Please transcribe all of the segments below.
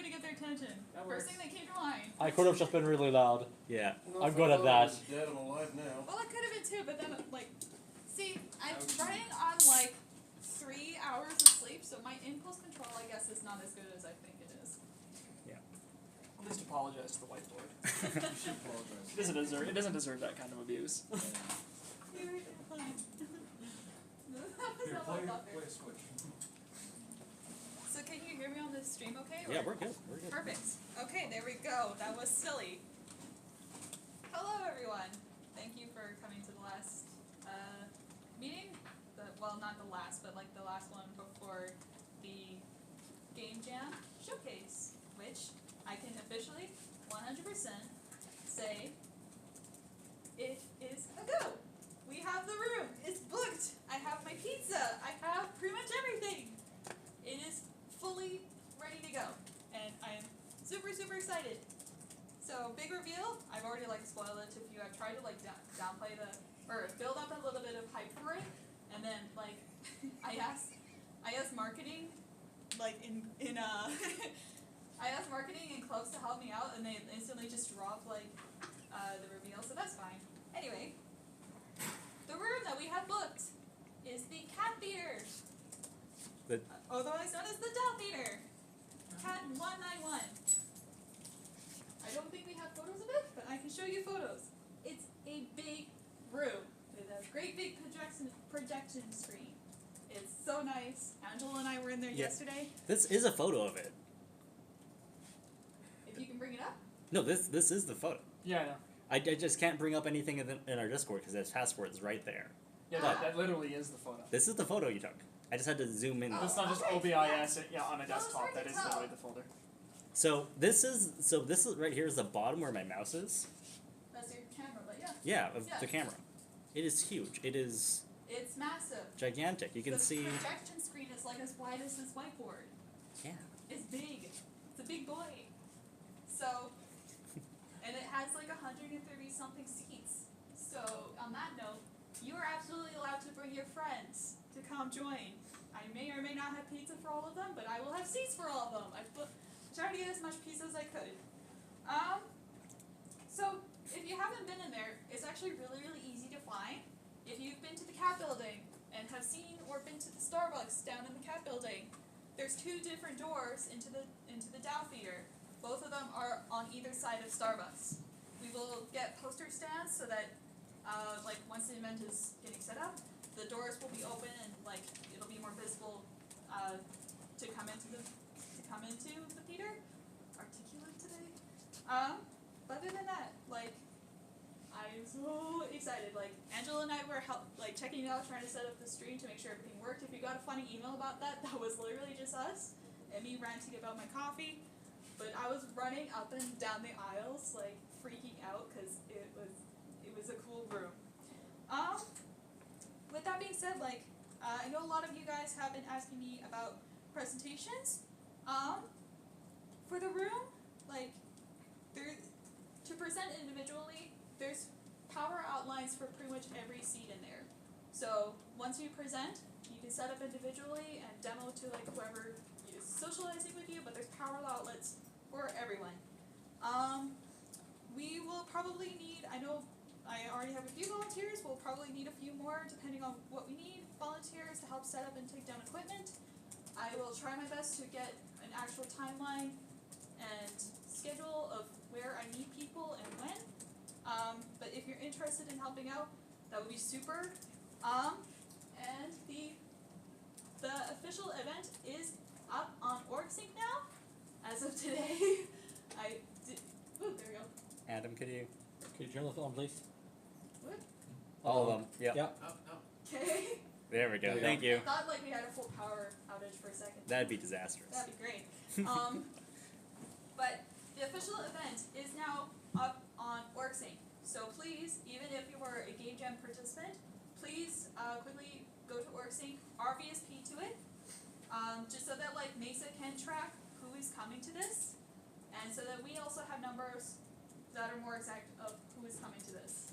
way to get their attention. That First works. thing that came to mind. I could have just been really loud. Yeah. Well, I'm if good I at thought that. I was dead, I'm alive now. Well, it could have been too, but then, like, see, I'm Ouch. running on, like, 3 hours of sleep, so my impulse control, I guess, is not as good as I think it is. At least apologize to the White Lord. You should apologize. It doesn't deserve that kind of abuse. You were fine. That was Here, not play my buffer. a switch. So can you hear me on this stream okay? Yeah, or- we're good. We're good. Perfect. Okay, there we go. That was silly. Hello, everyone. Thank you for coming to the last meeting. Well, not the last, but like the last one before the Game Jam Showcase, which I can officially 100% say it is a go. We have the room. It's booked. I have my pizza. I have pretty much everything. It is fully ready to go, and I am super, super excited. So, big reveal. I've already like spoiled it if you have tried to like downplay or build up a little bit of hype for it, and then like I asked marketing, like in I asked marketing and Close to help me out, and they instantly just dropped like the reveal, so that's fine. Anyway, the room that we have booked is the Cat Theater. Otherwise known as the Doll Theater. Cat 191. I don't think we have photos of it, but I can show you photos. It's a big room with a great big projection screen. It's so nice. Angela and I were in there Yeah. yesterday. This is a photo of it. If you can bring it up. No, this is the photo. Yeah, I know. I just can't bring up anything in our Discord because its password is right there. Yeah, that literally is the photo. This is the photo you took. I just had to zoom in. Oh. That's not just okay, OBIS on a Well, it's desktop. hard That to is tell. literally the folder. So this is right here is the bottom where my mouse is. That's your camera, but yeah. Yeah, of Yeah. the camera. It is huge. It is It's massive. gigantic. You can the see. projection screen is like as wide as this whiteboard. Yeah. It's big. It's a big boy. So, and it has like 130 something seats. So, on that note, you are absolutely allowed to bring your friends to come join. I may or may not have pizza for all of them, but I will have seats for all of them. I tried to get as much pizza as I could. So, if you haven't been in there, it's actually really, really easy to find. If you've been to the Cat Building and have seen or been to the Starbucks down in the Cat Building, there's 2 different doors into the Dow Theater. Both of them are on either side of Starbucks. We will get poster stands so that, like, once the event is getting set up, the doors will be open and like it'll be more visible to come into the theater. Articulate today. But other than that, like, I'm so excited. Like, Angela and I were checking it out, trying to set up the stream to make sure everything worked. If you got a funny email about that, that was literally just us and me ranting about my coffee. But I was running up and down the aisles, like freaking out because it was a cool room. With that being said, like, I know a lot of you guys have been asking me about presentations. For the room, like, to present individually, there's power outlines for pretty much every seat in there. So once you present, you can set up individually and demo to like whoever is socializing with you, but there's power outlets for everyone. We will probably need, I know I already have a few volunteers, we'll probably need a few more depending on what we need. Volunteers to help set up and take down equipment. I will try my best to get an actual timeline and schedule of where I need people and when. But if you're interested in helping out, that would be super. And the official event is up on OrgSync now. As of today, there we go. Adam, could you? Could you turn the film, please? What? All of them. Yep. Yeah. Up. Okay. There we go. There we go. Thank you. I thought like we had a full power outage for a second. That'd be disastrous. That'd be great. But the official event is now up on OrgSync. So please, even if you were a Game Jam participant, please quickly go to OrgSync, RVSP to it, just so that like Mesa can track who is coming to this, and so that we also have numbers that are more exact of who is coming to this.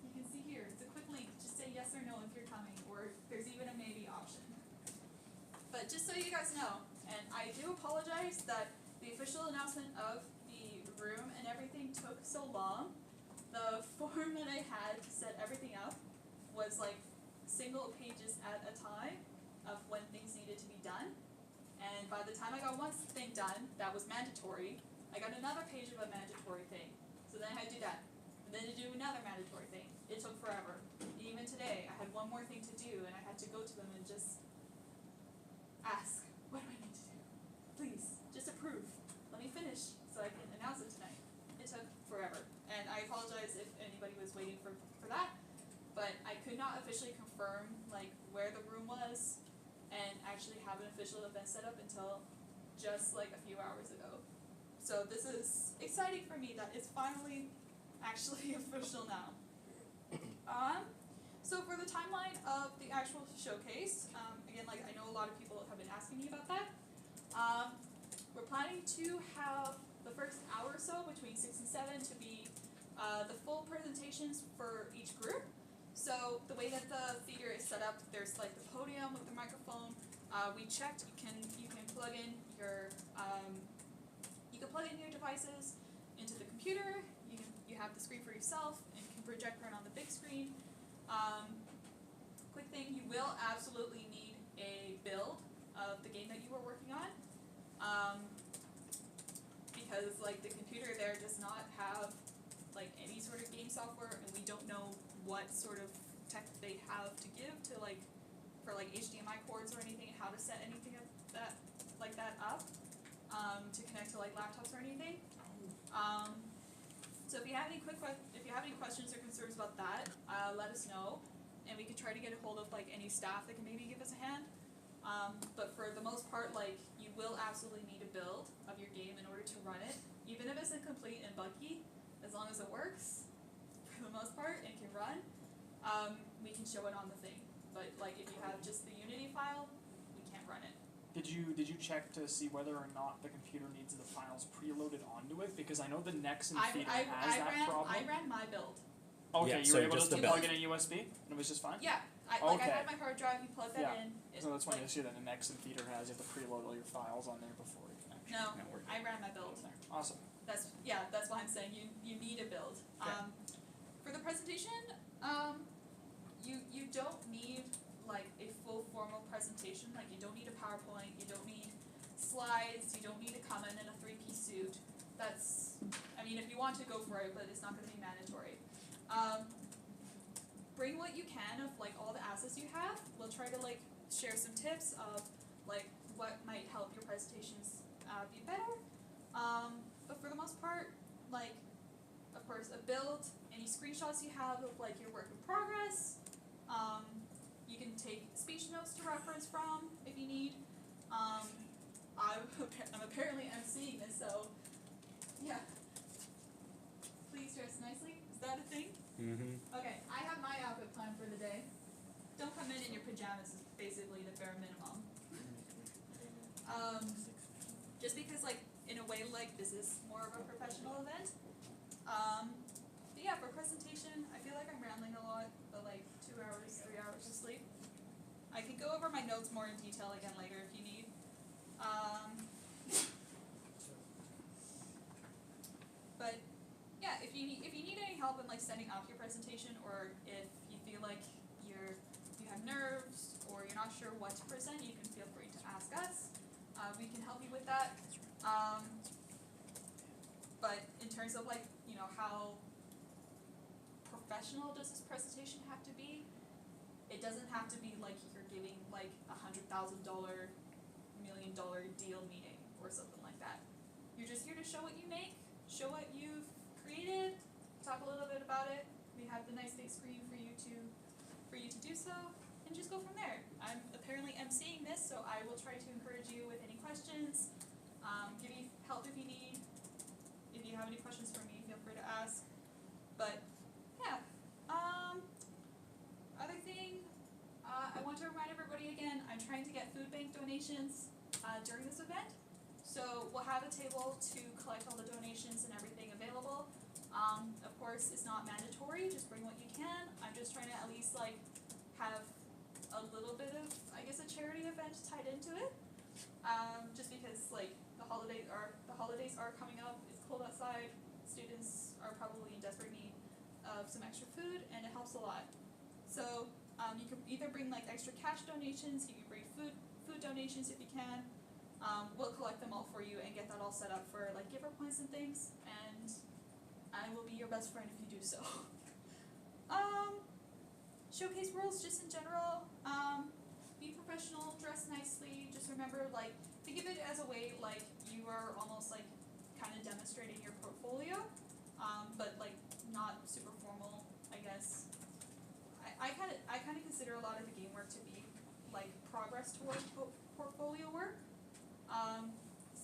You can see here, it's a quick link. Just say yes or no if you're coming, or there's even a maybe option. But just so you guys know, and I do apologize apologize that the official announcement of the room and everything took so long. The form that I had to set everything up was like single pages at a time of when things needed to be done. And by the time I got one thing done that was mandatory, I got another page of a mandatory thing. So then I had to do that. And then to do another mandatory thing. It took forever. Even today, I had one more thing to do and I had to go to them and just ask, what do I need to do? Please, just approve. Let me finish so I can announce it tonight. It took forever. And I apologize if anybody was waiting for that. But I could not officially confirm like where the room was and actually have an official event set up until just like a few hours ago. So this is exciting for me that it's finally actually official now. So for the timeline of the actual showcase, again, like I know a lot of people have been asking me about that. We're planning to have the first hour or so between 6 and 7 to be the full presentations for each group. So the way that the theater is set up, there's like the podium with the microphone. We checked you can plug in your devices into the computer. You have the screen for yourself and you can project right on the big screen. Quick thing, you will absolutely need a build of the game that you are working on. Because like the computer there does not have like any sort of game software and we don't know what sort of tech they have to give to like for like HDMI cords or anything, how to set anything like that up to connect to like laptops or anything. So if you have any questions or concerns about that, let us know, and we can try to get a hold of like any staff that can maybe give us a hand. But for the most part, like you will absolutely need a build of your game in order to run it, even if it's incomplete and buggy. As long as it works, for the most part, and can run, we can show it on the thing. But like if you have just the Unity file, we can't run it. Did you check to see whether or not the computer needs the files preloaded onto it? Because I know the Nexon feeder has that problem. I ran my build. Okay, Yeah, you so were able just to the plug build. in a USB and it was just fine? Yeah, I Okay. had my hard drive. You plug that Yeah. in. So that's one like, issue that the Nexon feeder has. You have to preload all your files on there before you can actually No, Not working. I ran my build. go there. Awesome. That's why I'm saying you need a build. Okay. For the presentation, you don't need like a full formal presentation. Like you don't need a PowerPoint, you don't need slides, you don't need to come in a 3-piece suit. I mean if you want to go for it, but it's not gonna be mandatory. Bring what you can of like all the assets you have. We'll try to like share some tips of like what might help your presentations be better. But for the most part, like, of course, a build, any screenshots you have of like your work in progress. You can take speech notes to reference from if you need. I'm apparently emceeing this, so yeah. Please dress nicely. Is that a thing? Mm-hmm. Okay, I have my outfit planned for the day. Don't come in your pajamas is basically the bare minimum. Just because like in a way like this is more of a professional event. But yeah, for presentation, I feel like I'm rambling a lot, but like 2 hours, 3 hours of sleep. I can go over my notes more in detail again later if you need. But yeah, if you need any help in like setting up your presentation, or if you feel like you have nerves or you're not sure what to present, you can feel free to ask us. We can help you with that. But in terms of like, how professional does this presentation have to be? It doesn't have to be like you're giving like $100,000, $1 million deal meeting or something like that. You're just here to show what you make, show what you've created, talk a little bit about it. We have the nice big screen for you to do so, and just go from there. I'm apparently emceeing this, so I will try to encourage you with any questions, give you help if you need. If you have any questions for me, feel free to ask. But yeah, other thing, I want to remind everybody again, I'm trying to get food bank donations during this event. So we'll have a table to collect all the donations and everything available. Of course, it's not mandatory, just bring what you can. I'm just trying to at least like have a little bit of, I guess, a charity event tied into it. Just because like the holidays are coming up. It's cold outside. Students are probably in desperate need of some extra food, and it helps a lot. So you can either bring like extra cash donations. You can bring food donations if you can. We'll collect them all for you and get that all set up for like giver points and things. And I will be your best friend if you do so. Showcase Worlds just in general. Be professional, dress nicely. Just remember, like, think of it as a way like you are almost like kind of demonstrating your portfolio, but like not super formal, I guess. I kind of consider a lot of the game work to be like progress towards portfolio work.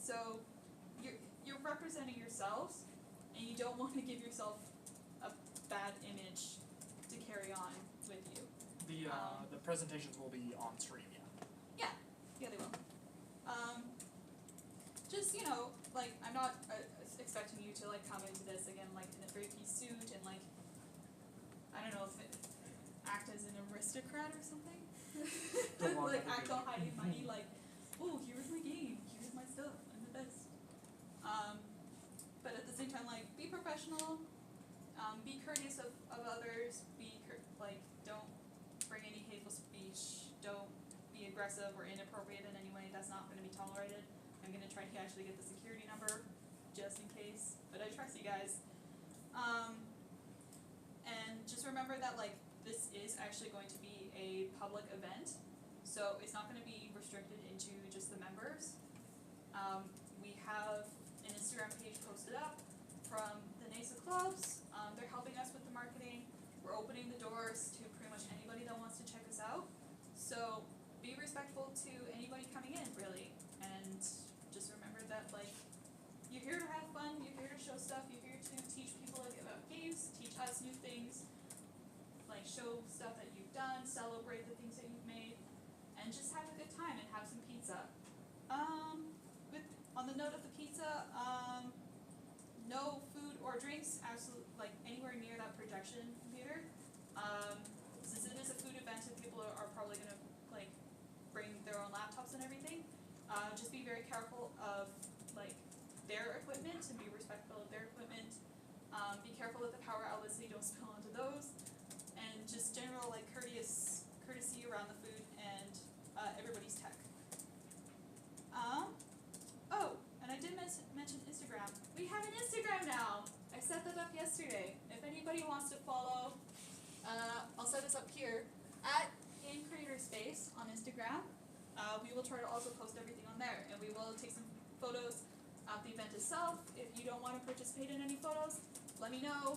So you're representing yourselves, and you don't want to give yourself a bad image to carry on with you. The presentations will be on stream, yeah. Yeah, they will. Just, you know, like, I'm not expecting you to, like, come into this again, like, in a three-piece suit and, like, I don't know, act as an aristocrat or something. Like, act all high and mighty, like, oh, here's my game, here's my stuff, I'm the best. But at the same time, like, be professional, be courteous of others, don't bring any hateful speech, don't be aggressive or inappropriate in any way, that's not going to be tolerated. I'm going to try to actually get the security number, just in case, but I trust you guys. And just remember that, like, this is actually going to be a public event, so it's not going to be restricted into just the members. We have an Instagram page posted up from the NASA clubs. They're helping us with the marketing. We're opening the doors to pretty much anybody that wants to check us out. So be respectful to anybody coming in, really, and just remember that, like, you're here to have fun, you're here to show stuff, you're here to teach people about games, teach us new things, like show stuff that you've done, celebrate the things that you've made, and just have a good time and have some pizza. On the note of the pizza, no food or drinks, absolutely, like, anywhere near that projection computer. Since it is a food event and people are probably gonna, like, bring their own laptops and everything, just be very careful of, like, their equipment and be respectful of their equipment. Be careful with the power outlets so you don't spill onto those, and just general, like, courtesy around the food and everybody's tech. Oh, and I did mention Instagram. We have an Instagram now. I set that up yesterday. If anybody wants to follow, I'll set this up here at InCreatorSpace on Instagram. We will try to also post everything on there, and we will take some photos of the event itself. If you don't want to participate in any photos, let me know.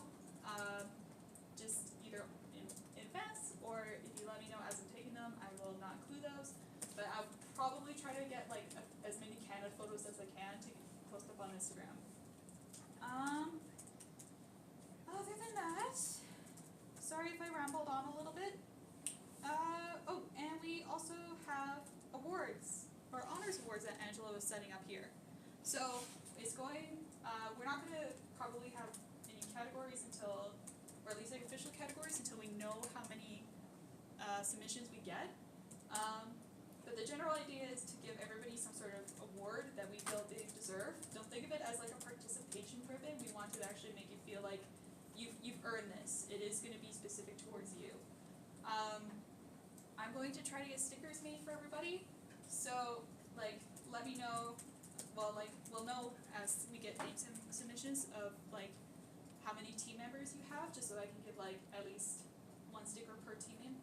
Just either in advance, or if you let me know as I'm taking them, I will not include those. But I'll probably try to get, like, as many candid photos as I can to post up on Instagram. Other than that, sorry if I rambled on a little bit. Oh, and we also have awards, or honors awards that Angelo is setting up here. So it's going, we're not going to probably have any categories until, or at least like official categories, until we know how many submissions we get. But the general idea is to give everybody some sort of award that we feel they deserve. Don't think of it as like a participation ribbon. We want to actually make you feel like you've earned this. It is going to be specific towards you. I'm going to try to get stickers made for everybody. So, like, let me know. Well, like, we'll know as we get name submissions of, like, how many team members you have, just so I can give, like, at least one sticker per team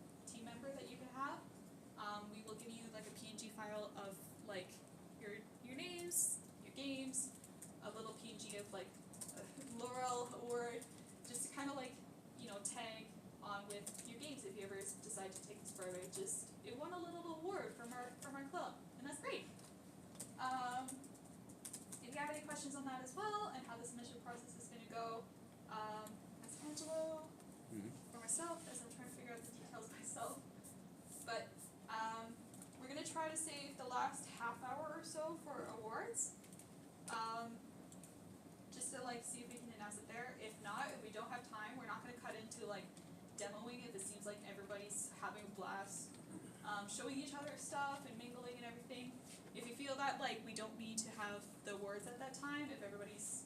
member that you can have. We will give you, like, a PNG file of, like, your names, your games, a little PNG of, like, a Laurel award, just to kind of, like, you know, tag on with your games if you ever decide to take this further. Just, it won a little award from our club, and that's great. If you have any questions on that as well, and how the submission process is going to go, ask Angelo or myself, as I'm trying to figure out the details myself. But we're going to try to save the last half hour or so for awards, just to, like, see if we can announce it there. If not, if we don't have time, we're not going to cut into, like, demoing if it seems like everybody's having a blast, showing each other stuff and mingling and everything. If you feel that, like, we don't need to have the award boards at that time, if everybody's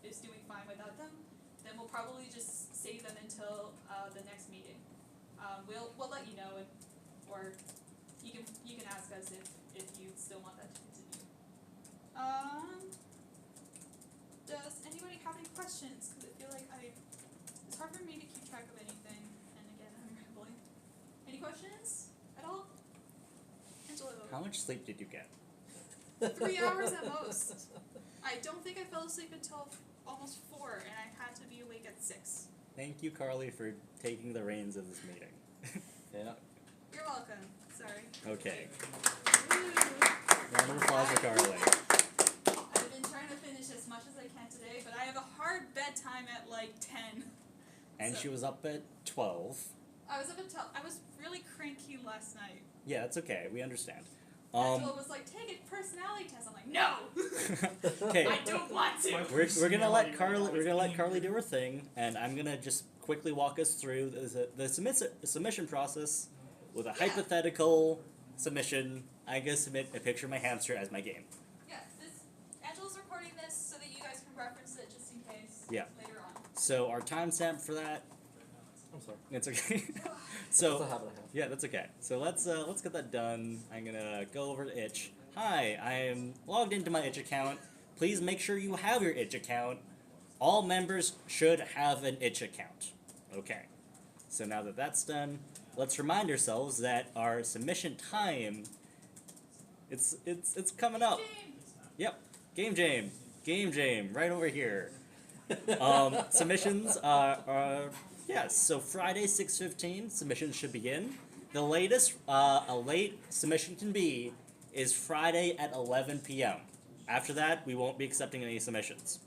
is doing fine without them, then we'll probably just save them until the next meeting. We'll let you know, or you can ask us if you still want that to continue. Does anybody have any questions? Because I feel like it's hard for me to keep track of anything, and again, I'm rambling. Any questions at all? Angelo. How much sleep did you get? 3 hours at most. I don't think I fell asleep until almost 4, and I had to be awake at 6. Thank you, Carly, for taking the reins of this meeting. Yeah. You're welcome. Sorry. Okay. Woo. Round of applause for Carly. I've been trying to finish as much as I can today, but I have a hard bedtime at like 10. And So- she was up at 12. I was up until I was really cranky last night. Yeah, it's okay. We understand. Angela was like, "Take a personality test." I'm like, "No, Okay. I don't want to." We're gonna let Carly do her thing, and I'm gonna just quickly walk us through the submission process with a hypothetical submission. I'm gonna submit a picture of my hamster as my game. Yeah, Angela's recording this so that you guys can reference it just in case. Yeah. Later on. So our timestamp for that. I'm sorry. It's okay. That's the So habit I have. yeah, that's okay. So let's get that done. I'm gonna go over to Itch. Hi, I am logged into my Itch account. Please make sure you have your Itch account. All members should have an Itch account. Okay. So now that that's done, let's remind ourselves that our submission time. It's coming up. James. Yep. Game Jam, right over here. Submissions are yes. So Friday 6:15 submissions should begin. The latest a late submission can be is Friday at 11 p.m. After that, we won't be accepting any submissions.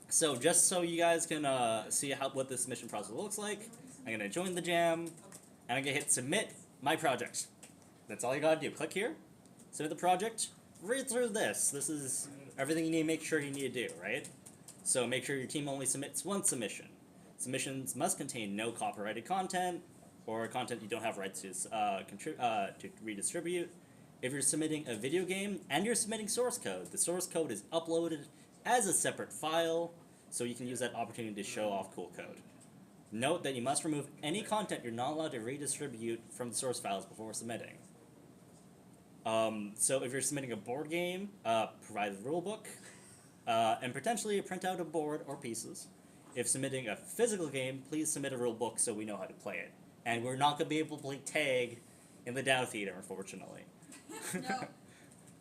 So just so you guys can see what the submission process looks like, I'm gonna join the jam, and I'm gonna hit submit my project. That's all you gotta do. Click here, submit the project. Read through this. This is everything you need to make sure you need to do, right? So make sure your team only submits one submission. Submissions must contain no copyrighted content or content you don't have rights to redistribute. If you're submitting a video game and you're submitting source code, the source code is uploaded as a separate file, so you can use that opportunity to show off cool code. Note that you must remove any content you're not allowed to redistribute from the source files before submitting. So if you're submitting a board game, provide the rulebook, and potentially print out a board or pieces. If submitting a physical game, please submit a rulebook so we know how to play it. And we're not going to be able to play tag in the Dow Theater, unfortunately.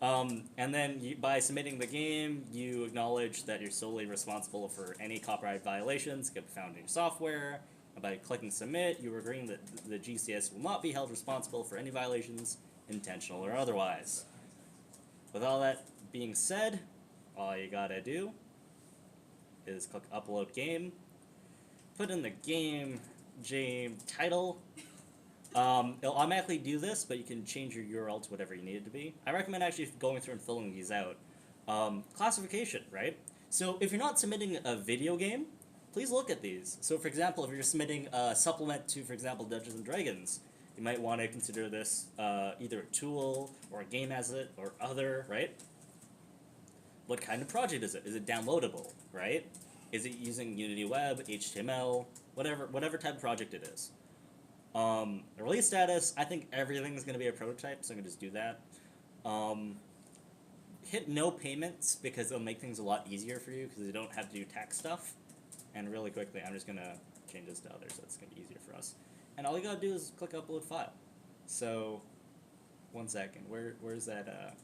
No. And then by submitting the game, you acknowledge that you're solely responsible for any copyright violations that can be found in your software. And by clicking submit, you're agreeing that the GCS will not be held responsible for any violations, intentional or otherwise. With all that being said, all you gotta do is click upload game, put in the game jam title. It'll automatically do this, but you can change your URL to whatever you need it to be. I recommend actually going through and filling these out. Classification, right? So if you're not submitting a video game, please look at these. So for example, if you're submitting a supplement to, for example, Dungeons & Dragons, you might want to consider this either a tool or a game asset or other, right? What kind of project is it? Is it downloadable, right? Is it using Unity Web, HTML, whatever type of project it is? Release status, I think everything's going to be a prototype, so I'm going to just do that. Hit no payments because it'll make things a lot easier for you because you don't have to do tax stuff. And really quickly, I'm just going to change this to others, so it's going to be easier for us. And all you got to do is click upload file. So, one second, where's that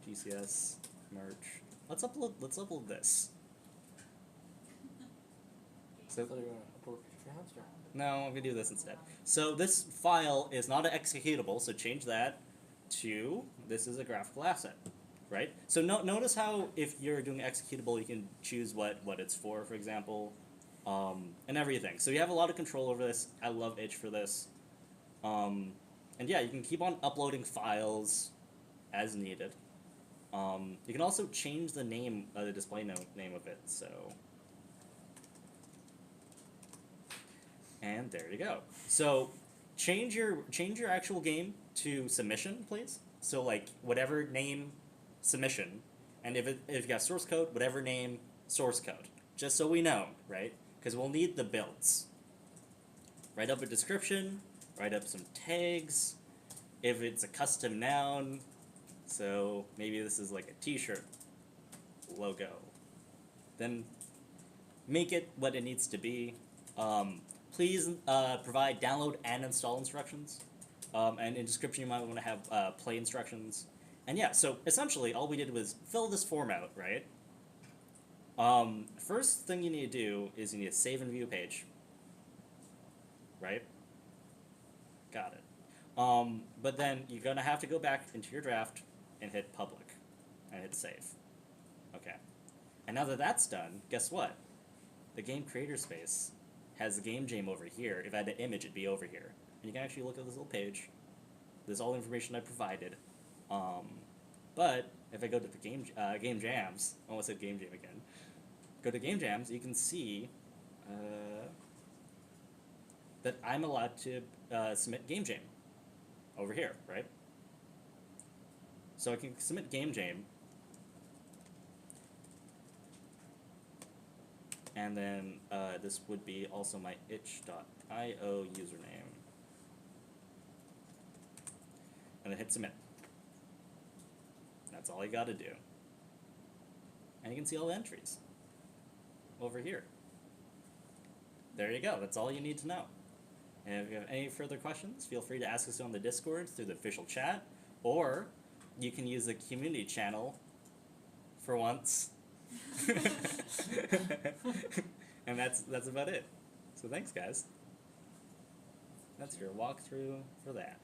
GCS merch? Let's upload this. So, I thought you were going to upload your hamster. no, I'm gonna do this instead. So this file is not an executable, so change that to this is a graphical asset, right? So notice how if you're doing executable, you can choose what it's for example, and everything. So you have a lot of control over this. I love Itch for this. And yeah, you can keep on uploading files as needed. You can also change the name, the display name of it, so. And there you go. So change your actual game to submission, please. So like whatever name submission, and if you got source code, whatever name, source code, just so we know, right? Because we'll need the builds. Write up a description, write up some tags. If it's a custom noun, so maybe this is like a t-shirt logo, then make it what it needs to be. Please provide download and install instructions. And in description you might want to have play instructions. And yeah, so essentially all we did was fill this form out, right? First thing you need to do is you need to save and view page. Right? Got it. But then you're going to have to go back into your draft and hit public and hit save. Okay. And now that that's done, guess what? The game creator space has the game jam over here. If I had an image, it'd be over here. And you can actually look at this little page. There's all the information I provided. But if I go to the game jams, I almost said game jam again. Go to game jams, you can see that I'm allowed to submit game jam over here, right? So I can submit game jam, and then this would be also my itch.io username, and then hit submit. That's all you got to do, and you can see all the entries over here. There you go. That's all you need to know. And if you have any further questions, feel free to ask us on the Discord through the official chat, or you can use the community channel for once. And that's about it. So thanks, guys. That's your walkthrough for that.